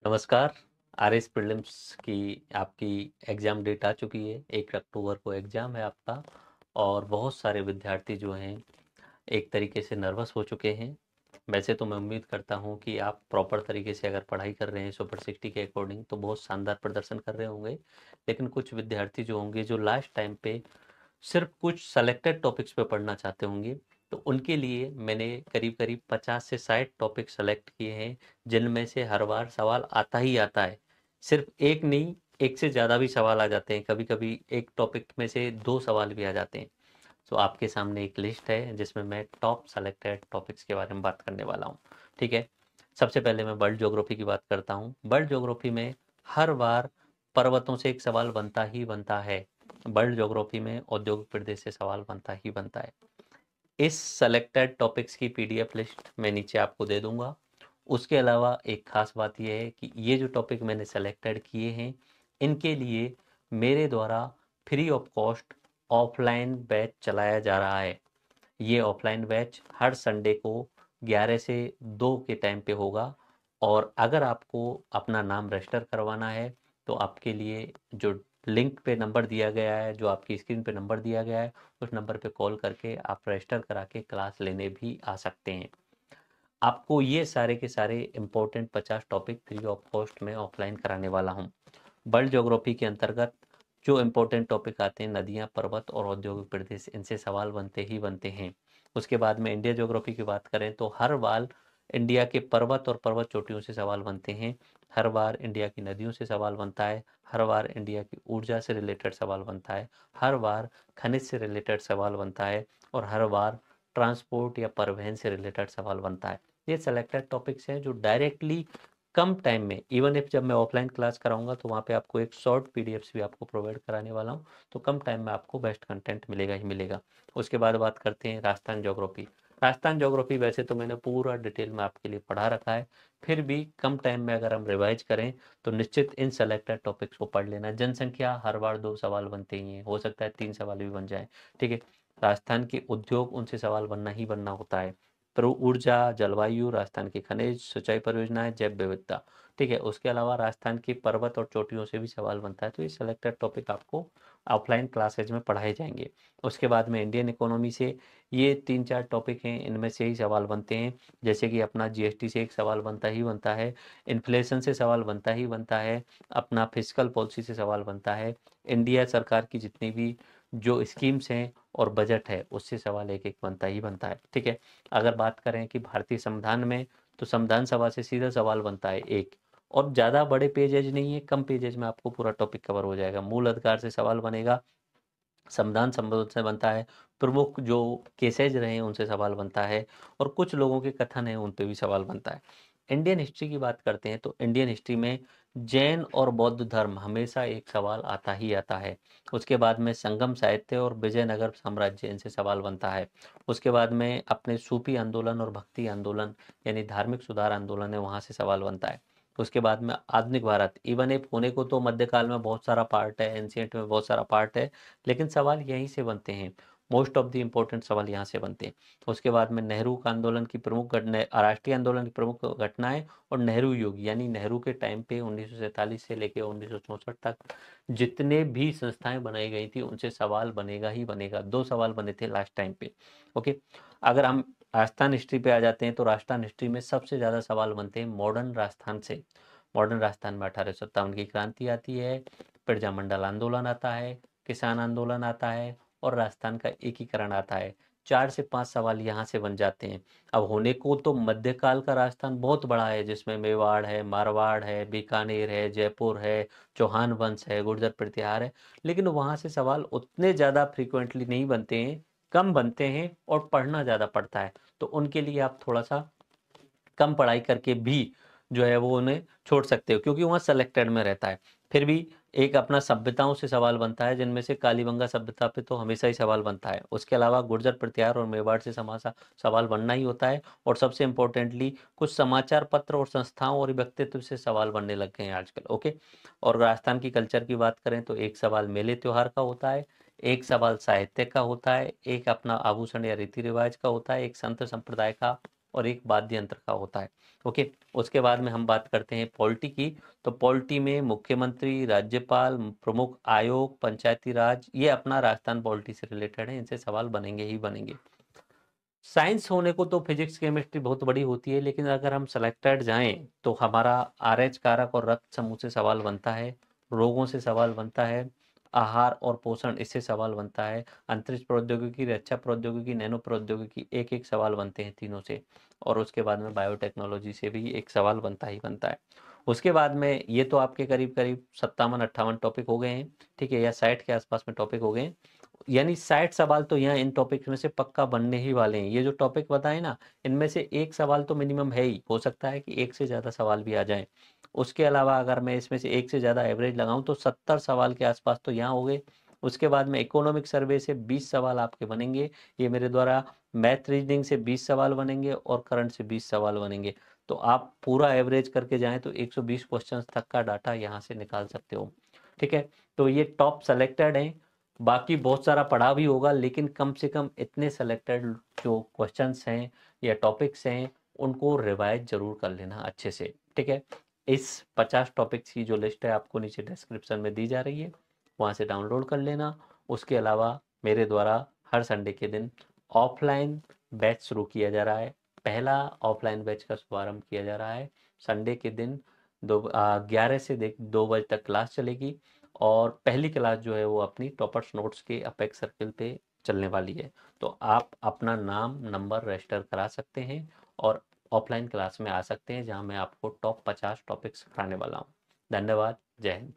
नमस्कार। RS prelims की आपकी एग्ज़ाम डेट आ चुकी है। 1 अक्टूबर को एग्ज़ाम है आपका और बहुत सारे विद्यार्थी जो हैं एक तरीके से नर्वस हो चुके हैं। वैसे तो मैं उम्मीद करता हूं कि आप प्रॉपर तरीके से अगर पढ़ाई कर रहे हैं सुपर 60 के अकॉर्डिंग तो बहुत शानदार प्रदर्शन कर रहे होंगे। लेकिन कुछ विद्यार्थी जो होंगे जो लास्ट टाइम पे सिर्फ कुछ सेलेक्टेड टॉपिक्स पे पढ़ना चाहते होंगे, तो उनके लिए मैंने करीब-करीब 50 से 60 टॉपिक सेलेक्ट किए हैं, जिनमें से हर बार सवाल आता ही आता है। सिर्फ एक नहीं, एक से ज़्यादा भी सवाल आ जाते हैं, कभी-कभी एक टॉपिक में से 2 सवाल भी आ जाते हैं। तो आपके सामने एक लिस्ट है जिसमें मैं टॉप सेलेक्टेड टॉपिक्स के बारे में बात करने वाला हूँ, ठीक है? सबसे पहले मैं वर्ल्ड ज्योग्राफी की बात करता हूँ। वर्ल्ड ज्योग्राफी में हर बार पर्वतों से एक सवाल बनता ही बनता है। वर्ल्ड ज्योग्राफी में औद्योगिक प्रदेश से सवाल बनता ही बनता है। इस सेलेक्टेड टॉपिक्स की पीडीएफ लिस्ट मैं नीचे आपको दे दूंगा। उसके अलावा एक खास बात यह है कि ये जो टॉपिक मैंने सेलेक्टेड किए हैं, इनके लिए मेरे द्वारा free of cost offline batch चलाया जा रहा है। ये ऑफलाइन बैच हर संडे को 11 से 2 के टाइम पे होगा और अगर आपको अपना नाम रजिस्टर करवाना है तो आपके लिए जो लिंक पे नंबर दिया गया है, जो आपकी स्क्रीन पे नंबर दिया गया है, उस नंबर पे कॉल करके आप रजिस्टर करा के क्लास लेने भी आ सकते हैं। आपको ये सारे के सारे important 50 topic free of cost में ऑफलाइन कराने वाला हूँ। वर्ल्ड ज्योग्राफी के अंतर्गत जो इम्पोर्टेंट टॉपिक आते हैं, नदियाँ, पर्वत और औद्योगिक प्रदेश, इनसे सवाल बनते ही बनते हैं। उसके बाद में इंडिया ज्योग्राफी की बात करें तो हर बार इंडिया के पर्वत और पर्वत चोटियों से सवाल बनते हैं। हर बार इंडिया की नदियों से सवाल बनता है। हर बार इंडिया की ऊर्जा से रिलेटेड सवाल बनता है। हर बार खनिज से रिलेटेड सवाल बनता है और हर बार ट्रांसपोर्ट या परिवहन से रिलेटेड सवाल बनता है। ये सेलेक्टेड टॉपिक्स हैं जो डायरेक्टली कम टाइम में, इवन इफ जब मैं ऑफलाइन क्लास कराऊंगा तो वहाँ पे आपको एक शॉर्ट पीडीएफ्स भी आपको प्रोवाइड कराने वाला हूँ, तो कम टाइम में आपको बेस्ट कंटेंट मिलेगा ही मिलेगा। उसके बाद बात करते हैं राजस्थान ज्योग्राफी। राजस्थान ज्योग्राफी वैसे तो मैंने पूरा डिटेल में आपके लिए पढ़ा रखा है, फिर भी कम टाइम में अगर हम रिवाइज करें तो निश्चित इन सेलेक्टेड टॉपिक्स को पढ़ लेना। जनसंख्या हर बार 2 सवाल बनते ही हैं, हो सकता है 3 सवाल भी बन जाए, ठीक है? राजस्थान के उद्योग, उनसे सवाल बनना ही बनना होता है। ऊर्जा, जलवायु, राजस्थान के खनिज, सिंचाई परियोजनाएं, जैव विविधता, ठीक है? उसके अलावा राजस्थान की पर्वत और चोटियों से भी सवाल बनता है, तो ये सेलेक्टेड टॉपिक आपको ऑफलाइन क्लासेज में पढ़ाए जाएंगे। उसके बाद में इंडियन इकोनॉमी से ये 3-4 टॉपिक हैं, इनमें से ही सवाल बनते हैं। जैसे कि अपना जीएसटी से एक सवाल बनता ही बनता है, इन्फ्लेशन से सवाल बनता ही बनता है, अपना फिजिकल पॉलिसी से सवाल बनता है, इंडिया सरकार की जितनी भी जो स्कीम्स हैं और बजट है उससे सवाल एक एक बनता ही बनता है, ठीक है? अगर बात करें कि भारतीय संविधान में, तो संविधान सभा से सीधा सवाल बनता है एक, और ज़्यादा बड़े पेजेज नहीं है, कम पेजेज में आपको पूरा टॉपिक कवर हो जाएगा। मूल अधिकार से सवाल बनेगा, संविधान संबोधन से बनता है, प्रमुख जो केसेज रहे हैं उनसे सवाल बनता है और कुछ लोगों के कथन हैं उन पे भी सवाल बनता है। इंडियन हिस्ट्री की बात करते हैं तो इंडियन हिस्ट्री में जैन और बौद्ध धर्म हमेशा एक सवाल आता ही आता है। उसके बाद में संगम साहित्य और विजयनगर साम्राज्य, इनसे सवाल बनता है। उसके बाद में अपने सूफी आंदोलन और भक्ति आंदोलन यानी धार्मिक सुधार आंदोलन है, वहाँ से सवाल बनता है। उसके बाद में आधुनिक भारत, इवन एक होने को तो मध्यकाल में बहुत सारा पार्ट है, एंशिएंट में बहुत सारा पार्ट है, लेकिन सवाल यहीं से बनते हैं। मोस्ट ऑफ द इम्पोर्टेंट सवाल यहाँ से बनते हैं। उसके बाद में नेहरू का आंदोलन की प्रमुख घटना, राष्ट्रीय आंदोलन की प्रमुख घटनाएं और नेहरू युग यानी नेहरू के टाइम पे 1947 से लेकर 1964 तक जितने भी संस्थाएं बनाई गई थी उनसे सवाल बनेगा ही बनेगा। 2 सवाल बने थे लास्ट टाइम पे, ओके? अगर हम राजस्थान हिस्ट्री पे आ जाते हैं तो राजस्थान हिस्ट्री में सबसे ज़्यादा सवाल बनते हैं मॉडर्न राजस्थान से। मॉडर्न राजस्थान में 1857 की क्रांति आती है, प्रजामंडल आंदोलन आता है, किसान आंदोलन आता है और राजस्थान का एकीकरण आता है। 4 से 5 सवाल यहाँ से बन जाते हैं। अब होने को तो मध्यकाल का राजस्थान बहुत बड़ा है, जिसमें मेवाड़ है, मारवाड़ है, बीकानेर है, जयपुर है, चौहान वंश है, गुर्जर प्रतिहार है, लेकिन वहाँ से सवाल उतने ज़्यादा फ्रीक्वेंटली नहीं बनते हैं, कम बनते हैं और पढ़ना ज़्यादा पड़ता है। तो उनके लिए आप थोड़ा सा कम पढ़ाई करके भी जो है वो उन्हें छोड़ सकते हो, क्योंकि वहाँ सेलेक्टेड में रहता है। फिर भी एक अपना सभ्यताओं से सवाल बनता है, जिनमें से कालीबंगा सभ्यता पे तो हमेशा ही सवाल बनता है। उसके अलावा गुर्जर प्रतिहार और मेवाड़ से समासा सवाल बनना ही होता है। और सबसे इम्पोर्टेंटली कुछ समाचार पत्र और संस्थाओं और व्यक्तित्व से सवाल बनने लग गए हैं आजकल, ओके? और राजस्थान की कल्चर की बात करें तो एक सवाल मेले त्योहार का होता है, एक सवाल साहित्य का होता है, एक अपना आभूषण या रीति रिवाज का होता है, एक संत संप्रदाय का और एक वाद्य यंत्र का होता है। ओके, उसके बाद में हम बात करते हैं पॉलिटी की। तो पॉलिटी में मुख्यमंत्री, राज्यपाल, प्रमुख आयोग, पंचायती राज, ये अपना राजस्थान पॉलिटी से रिलेटेड है, इनसे सवाल बनेंगे ही बनेंगे। साइंस होने को तो फिजिक्स केमिस्ट्री बहुत बड़ी होती है, लेकिन अगर हम सेलेक्टेड जाएं तो हमारा आरएच कारक और रक्त समूह से सवाल बनता है, रोगों से सवाल बनता है, आहार और पोषण इससे सवाल बनता है, अंतरिक्ष प्रौद्योगिकी, रक्षा प्रौद्योगिकी, नैनो प्रौद्योगिकी, एक एक सवाल बनते हैं तीनों से। और उसके बाद में बायोटेक्नोलॉजी से भी एक सवाल बनता ही बनता है। उसके बाद में ये तो आपके करीब करीब 57-58 टॉपिक हो गए हैं, ठीक है, या 60 के आसपास में टॉपिक हो गए हैं। यानी 60 सवाल तो यहाँ इन टॉपिक में से पक्का बनने ही वाले हैं। ये जो टॉपिक बताए ना, इनमें से एक सवाल तो मिनिमम है ही, हो सकता है कि एक से ज़्यादा सवाल भी आ जाएं। उसके अलावा अगर मैं इसमें से एक से ज़्यादा एवरेज लगाऊं तो 70 सवाल के आसपास तो यहाँ हो गए। उसके बाद में इकोनॉमिक सर्वे से 20 सवाल आपके बनेंगे, ये मेरे द्वारा। मैथ रीजनिंग से 20 सवाल बनेंगे और करंट से 20 सवाल बनेंगे। तो आप पूरा एवरेज करके जाएं तो 120 क्वेश्चंस तक का डाटा यहाँ से निकाल सकते हो, ठीक है। तो ये टॉप सेलेक्टेड हैं, बाकी बहुत सारा पढ़ा भी होगा, लेकिन कम से कम इतने सेलेक्टेड जो क्वेश्चंस हैं या टॉपिक्स हैं उनको रिवाइज जरूर कर लेना अच्छे से, ठीक है। इस 50 टॉपिक्स की जो लिस्ट है आपको नीचे डिस्क्रिप्शन में दी जा रही है, वहाँ से डाउनलोड कर लेना। उसके अलावा मेरे द्वारा हर संडे के दिन ऑफलाइन बैच शुरू किया जा रहा है। पहला ऑफलाइन बैच का शुभारंभ किया जा रहा है। संडे के दिन 11 से 2 बजे तक क्लास चलेगी, और पहली क्लास जो है वो अपनी टॉपर्स नोट्स के अपेक्स सर्किल पे चलने वाली है। तो आप अपना नाम नंबर रजिस्टर करा सकते हैं और ऑफलाइन क्लास में आ सकते हैं, जहां मैं आपको टॉप 50 टॉपिक्स सिखाने वाला हूं। धन्यवाद। जय हिंद।